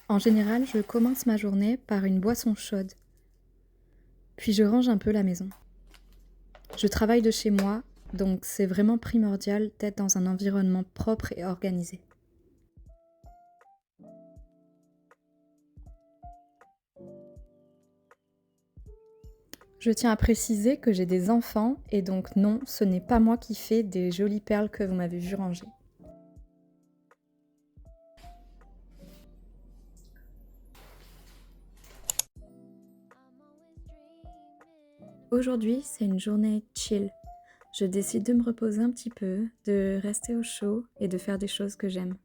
En général, je commence ma journée par une boisson chaude, puis je range un peu la maison. Je travaille de chez moi, donc c'est vraiment primordial d'être dans un environnement propre et organisé. Je tiens à préciser que j'ai des enfants et donc non, ce n'est pas moi qui fais des jolies perles que vous m'avez vu ranger. Aujourd'hui, c'est une journée chill. Je décide de me reposer un petit peu, de rester au chaud et de faire des choses que j'aime.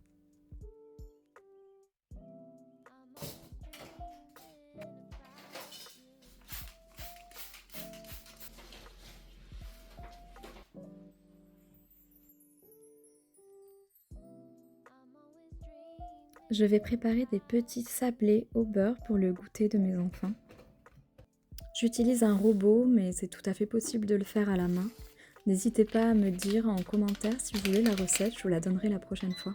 Je vais préparer des petits sablés au beurre pour le goûter de mes enfants. J'utilise un robot, mais c'est tout à fait possible de le faire à la main. N'hésitez pas à me dire en commentaire si vous voulez la recette, je vous la donnerai la prochaine fois.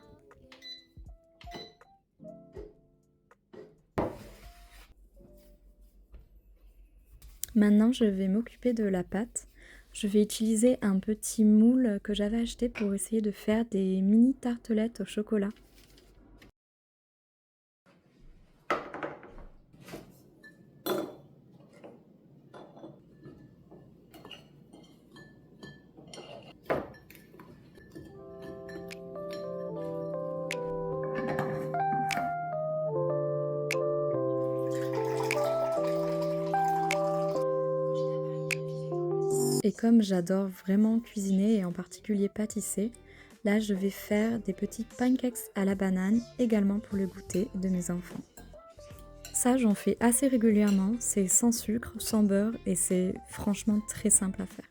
Maintenant, je vais m'occuper de la pâte. Je vais utiliser un petit moule que j'avais acheté pour essayer de faire des mini tartelettes au chocolat. Et comme j'adore vraiment cuisiner et en particulier pâtisser, là je vais faire des petits pancakes à la banane également pour le goûter de mes enfants. Ça j'en fais assez régulièrement, c'est sans sucre, sans beurre et c'est franchement très simple à faire.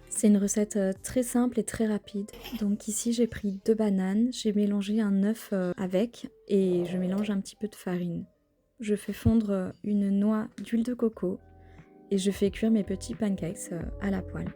C'est une recette très simple et très rapide. Donc ici j'ai pris 2 bananes, j'ai mélangé un œuf avec et je mélange un petit peu de farine. Je fais fondre une noix d'huile de coco et je fais cuire mes petits pancakes à la poêle.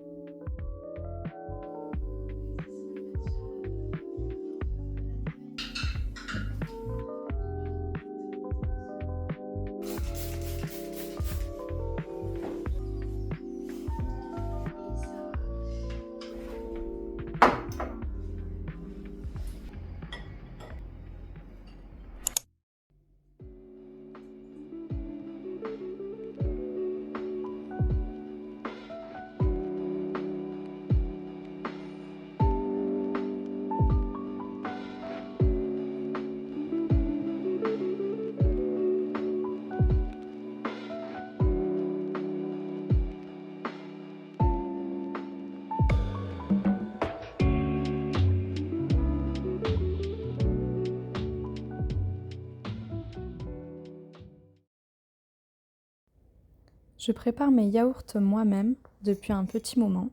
Je prépare mes yaourts moi-même depuis un petit moment.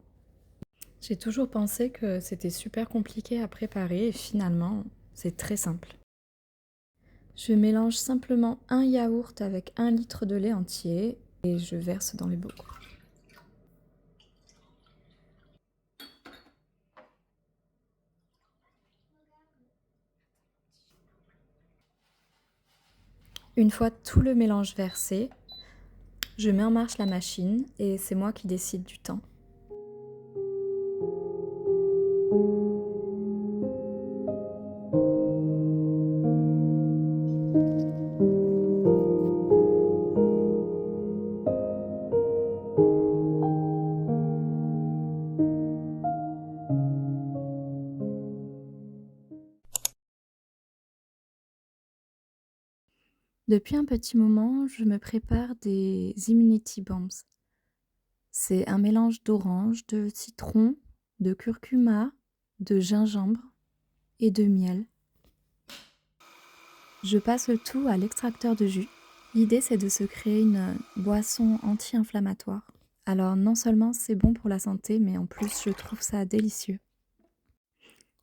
J'ai toujours pensé que c'était super compliqué à préparer et finalement c'est très simple. Je mélange simplement un yaourt avec 1 litre de lait entier et je verse dans les bocaux. Une fois tout le mélange versé, je mets en marche la machine et c'est moi qui décide du temps. Depuis un petit moment, je me prépare des Immunity Bombs. C'est un mélange d'orange, de citron, de curcuma, de gingembre et de miel. Je passe le tout à l'extracteur de jus. L'idée, c'est de se créer une boisson anti-inflammatoire. Alors non seulement c'est bon pour la santé, mais en plus je trouve ça délicieux.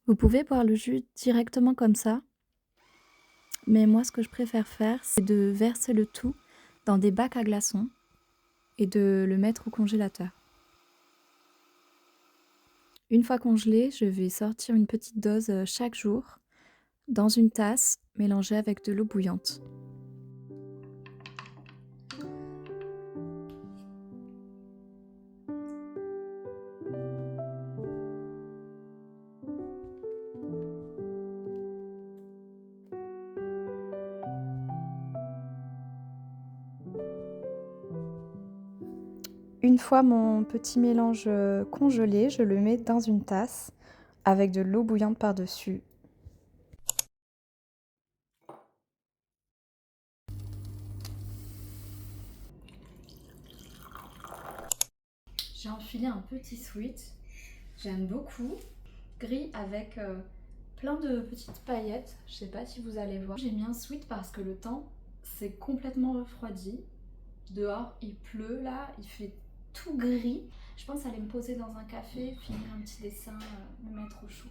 Vous pouvez boire le jus directement comme ça, mais moi ce que je préfère faire, c'est de verser le tout dans des bacs à glaçons et de le mettre au congélateur. Une fois congelé, je vais sortir une petite dose chaque jour dans une tasse mélangée avec de l'eau bouillante. Une fois mon petit mélange congelé, je le mets dans une tasse avec de l'eau bouillante par-dessus. J'ai enfilé un petit sweat, j'aime beaucoup, gris avec plein de petites paillettes, je sais pas si vous allez voir. J'ai mis un sweat parce que le temps s'est complètement refroidi. Dehors il pleut là, il fait tout gris. Je pense aller me poser dans un café, finir un petit dessin, me mettre au chaud.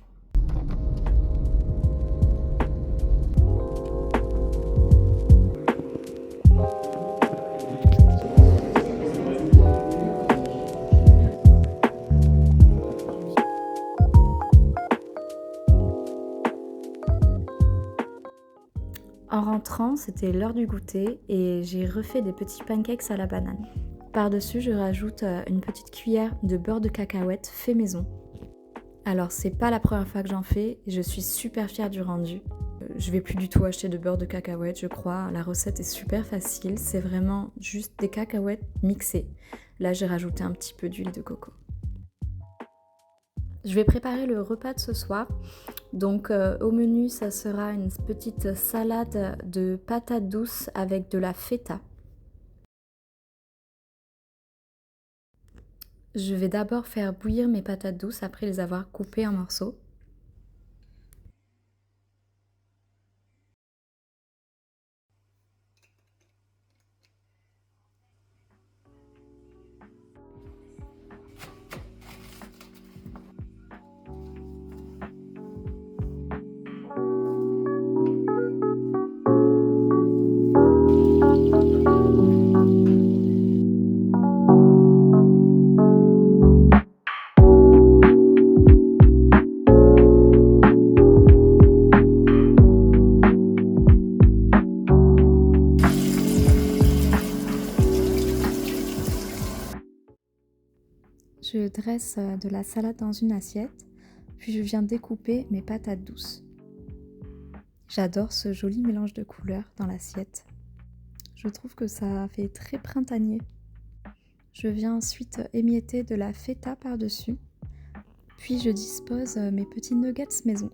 En rentrant, c'était l'heure du goûter et j'ai refait des petits pancakes à la banane. Par-dessus, je rajoute une petite cuillère de beurre de cacahuète fait maison. Alors, c'est pas la première fois que j'en fais et je suis super fière du rendu. Je vais plus du tout acheter de beurre de cacahuète, je crois. La recette est super facile, c'est vraiment juste des cacahuètes mixées. Là, j'ai rajouté un petit peu d'huile de coco. Je vais préparer le repas de ce soir. Donc au menu, ça sera une petite salade de patates douces avec de la feta. Je vais d'abord faire bouillir mes patates douces après les avoir coupées en morceaux. Je dresse de la salade dans une assiette, puis je viens découper mes patates douces. J'adore ce joli mélange de couleurs dans l'assiette. Je trouve que ça fait très printanier. Je viens ensuite émietter de la feta par-dessus, puis je dispose mes petits nuggets maison.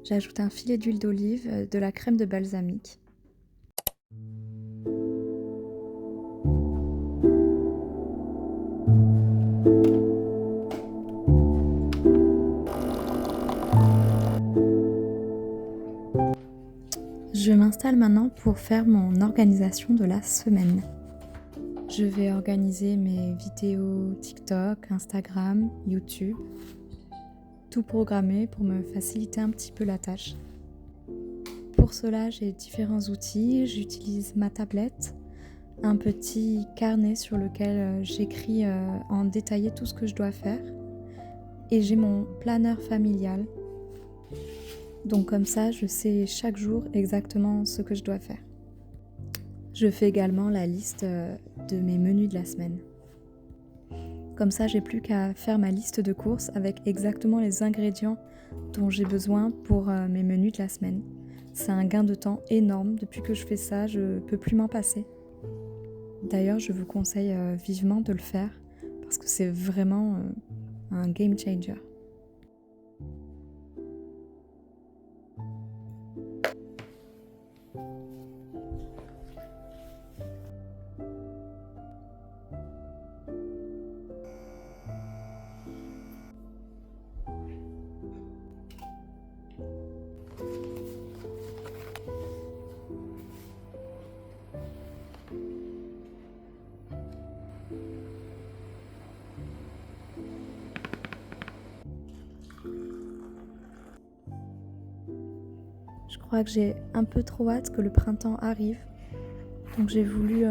J'ajoute un filet d'huile d'olive, de la crème de balsamique. Je m'installe maintenant pour faire mon organisation de la semaine. Je vais organiser mes vidéos TikTok, Instagram, YouTube. Tout programmé pour me faciliter un petit peu la tâche. Pour cela, j'ai différents outils. J'utilise ma tablette, un petit carnet sur lequel j'écris en détaillé tout ce que je dois faire. Et j'ai mon planeur familial. Donc comme ça, je sais chaque jour exactement ce que je dois faire. Je fais également la liste de mes menus de la semaine. Comme ça, j'ai plus qu'à faire ma liste de courses avec exactement les ingrédients dont j'ai besoin pour mes menus de la semaine. C'est un gain de temps énorme. Depuis que je fais ça, je ne peux plus m'en passer. D'ailleurs, je vous conseille vivement de le faire parce que c'est vraiment un game changer. Je crois que j'ai un peu trop hâte que le printemps arrive. Donc j'ai voulu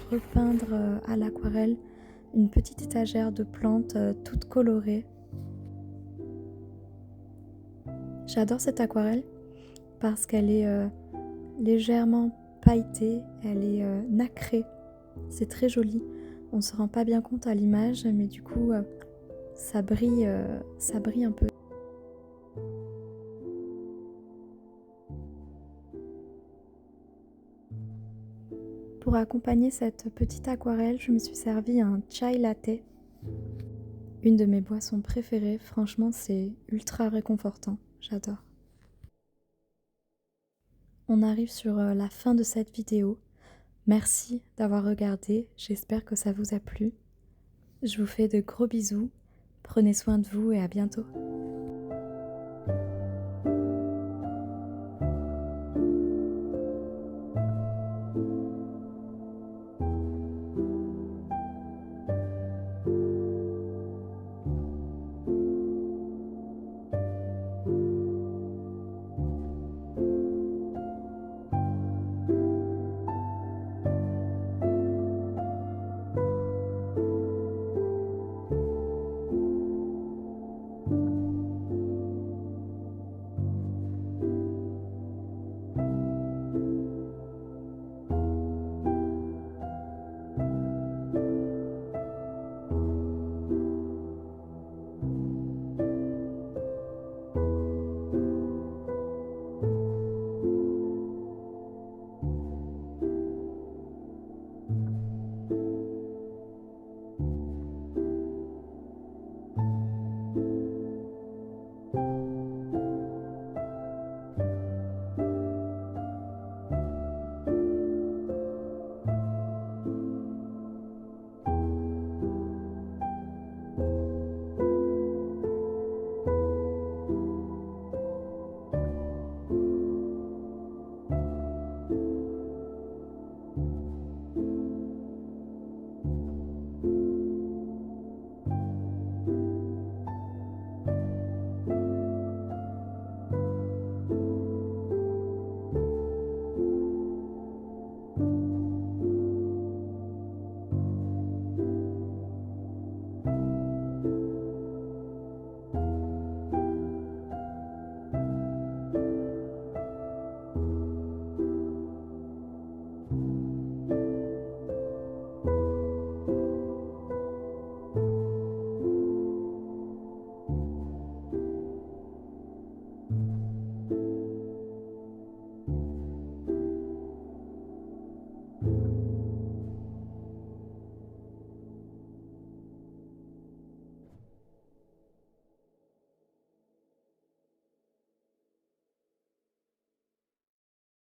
repeindre à l'aquarelle une petite étagère de plantes toutes colorées. J'adore cette aquarelle parce qu'elle est légèrement pailletée, elle est nacrée. C'est très joli. On ne se rend pas bien compte à l'image, mais du coup, ça brille un peu. Pour accompagner cette petite aquarelle, je me suis servi un chai latte, une de mes boissons préférées. Franchement, c'est ultra réconfortant. J'adore. On arrive sur la fin de cette vidéo. Merci d'avoir regardé. J'espère que ça vous a plu. Je vous fais de gros bisous. Prenez soin de vous et à bientôt.